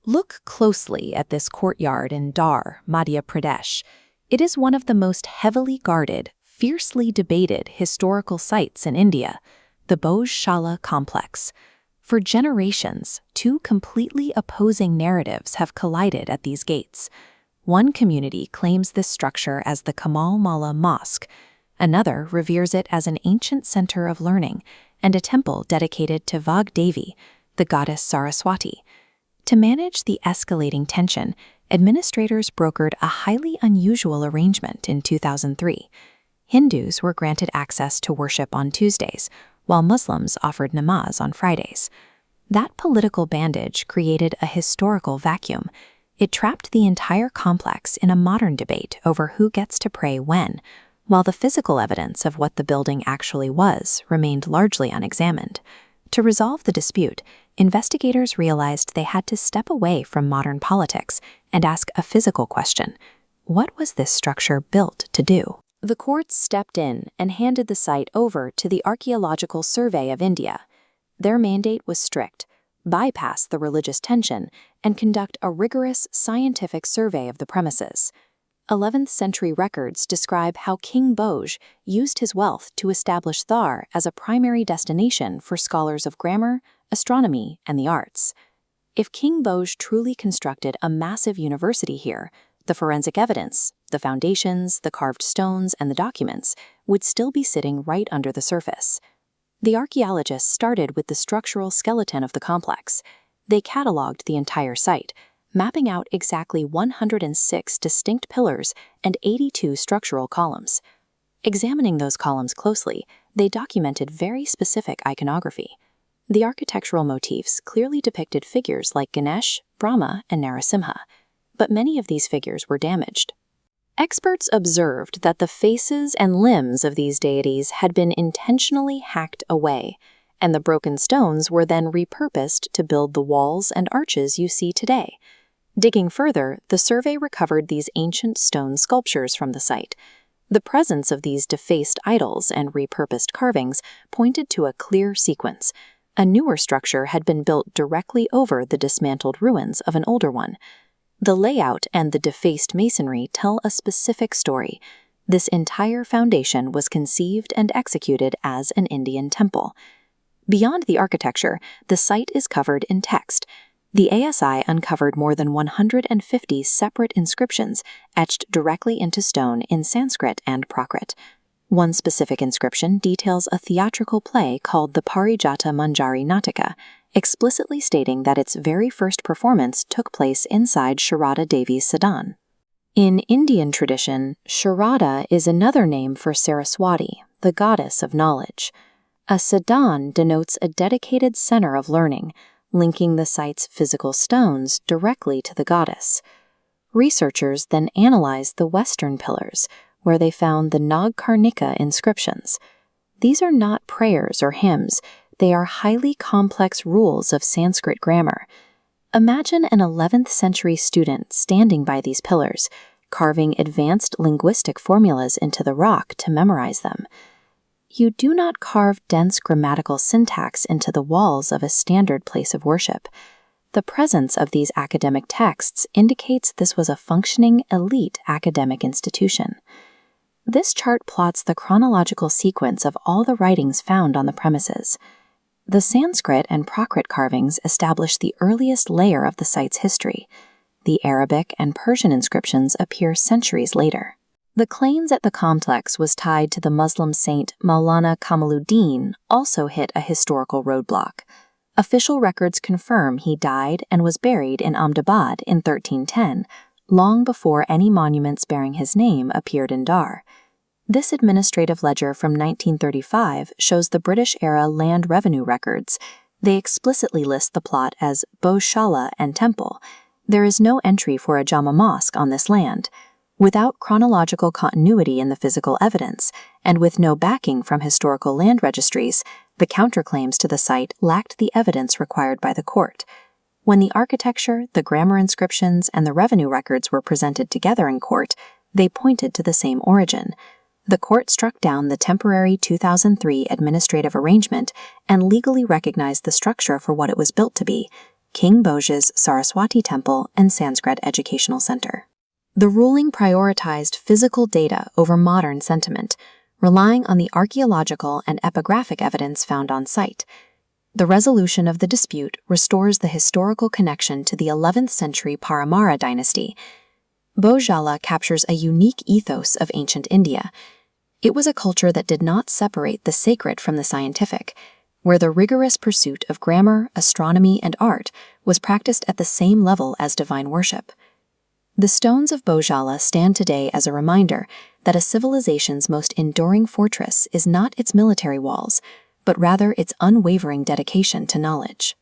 Look closely at this courtyard in Dar, Madhya Pradesh. It is one of the most heavily guarded, fiercely debated historical sites in India, the Bhojshala complex. For generations, two completely opposing narratives have collided at these gates. One community claims this structure as the Kamal Maula Mosque. Another reveres it as an ancient center of learning and a temple dedicated to Vag Devi, the goddess Saraswati. To manage the escalating tension, administrators brokered a highly unusual arrangement in 2003. Hindus were granted access to worship on Tuesdays, while Muslims offered namaz on Fridays. That political bandage created a historical vacuum. It trapped the entire complex in a modern debate over who gets to pray when, while the physical evidence of what the building actually was remained largely unexamined. To resolve the dispute, investigators realized they had to step away from modern politics and ask a physical question. What was this structure built to do? The courts stepped in and handed the site over to the Archaeological Survey of India. Their mandate was strict: bypass the religious tension and conduct a rigorous scientific survey of the premises. 11th century records describe how King Bhoj used his wealth to establish Dhar as a primary destination for scholars of grammar, astronomy, and the arts. If King Bhoj truly constructed a massive university here, the forensic evidence, the foundations, the carved stones, and the documents would still be sitting right under the surface. The archaeologists started with the structural skeleton of the complex. They cataloged the entire site, mapping out exactly 106 distinct pillars and 82 structural columns. Examining those columns closely, they documented very specific iconography. The architectural motifs clearly depicted figures like Ganesh, Brahma, and Narasimha, but many of these figures were damaged. Experts observed that the faces and limbs of these deities had been intentionally hacked away, and the broken stones were then repurposed to build the walls and arches you see today. Digging further, the survey recovered these ancient stone sculptures from the site. The presence of these defaced idols and repurposed carvings pointed to a clear sequence. A newer structure had been built directly over the dismantled ruins of an older one. The layout and the defaced masonry tell a specific story. This entire foundation was conceived and executed as an Indian temple. Beyond the architecture, the site is covered in text. The ASI uncovered more than 150 separate inscriptions etched directly into stone in Sanskrit and Prakrit. One specific inscription details a theatrical play called the Parijata Manjari Natika, explicitly stating that its very first performance took place inside Sharada Devi's Sadan. In Indian tradition, Sharada is another name for Saraswati, the goddess of knowledge. A Sadan denotes a dedicated center of learning, linking the site's physical stones directly to the goddess. Researchers then analyzed the western pillars, where they found the Nagkarnika inscriptions. These are not prayers or hymns, they are highly complex rules of Sanskrit grammar. Imagine an 11th century student standing by these pillars, carving advanced linguistic formulas into the rock to memorize them. You do not carve dense grammatical syntax into the walls of a standard place of worship. The presence of these academic texts indicates this was a functioning elite academic institution. This chart plots the chronological sequence of all the writings found on the premises. The Sanskrit and Prakrit carvings establish the earliest layer of the site's history. The Arabic and Persian inscriptions appear centuries later. The claims at the complex was tied to the Muslim saint Maulana Kamaluddin also hit a historical roadblock. Official records confirm he died and was buried in Ahmedabad in 1310, long before any monuments bearing his name appeared in Dar. This administrative ledger from 1935 shows the British-era land revenue records. They explicitly list the plot as Bhojshala and temple. There is no entry for a Jama mosque on this land. Without chronological continuity in the physical evidence, and with no backing from historical land registries, the counterclaims to the site lacked the evidence required by the court. When the architecture, the grammar inscriptions, and the revenue records were presented together in court, they pointed to the same origin. The court struck down the temporary 2003 administrative arrangement and legally recognized the structure for what it was built to be, King Bhoj's Saraswati Temple and Sanskrit Educational Center. The ruling prioritized physical data over modern sentiment, relying on the archaeological and epigraphic evidence found on site. The resolution of the dispute restores the historical connection to the 11th century Paramara dynasty. Bhojshala captures a unique ethos of ancient India. It was a culture that did not separate the sacred from the scientific, where the rigorous pursuit of grammar, astronomy, and art was practiced at the same level as divine worship. The stones of Bhojshala stand today as a reminder that a civilization's most enduring fortress is not its military walls, but rather its unwavering dedication to knowledge.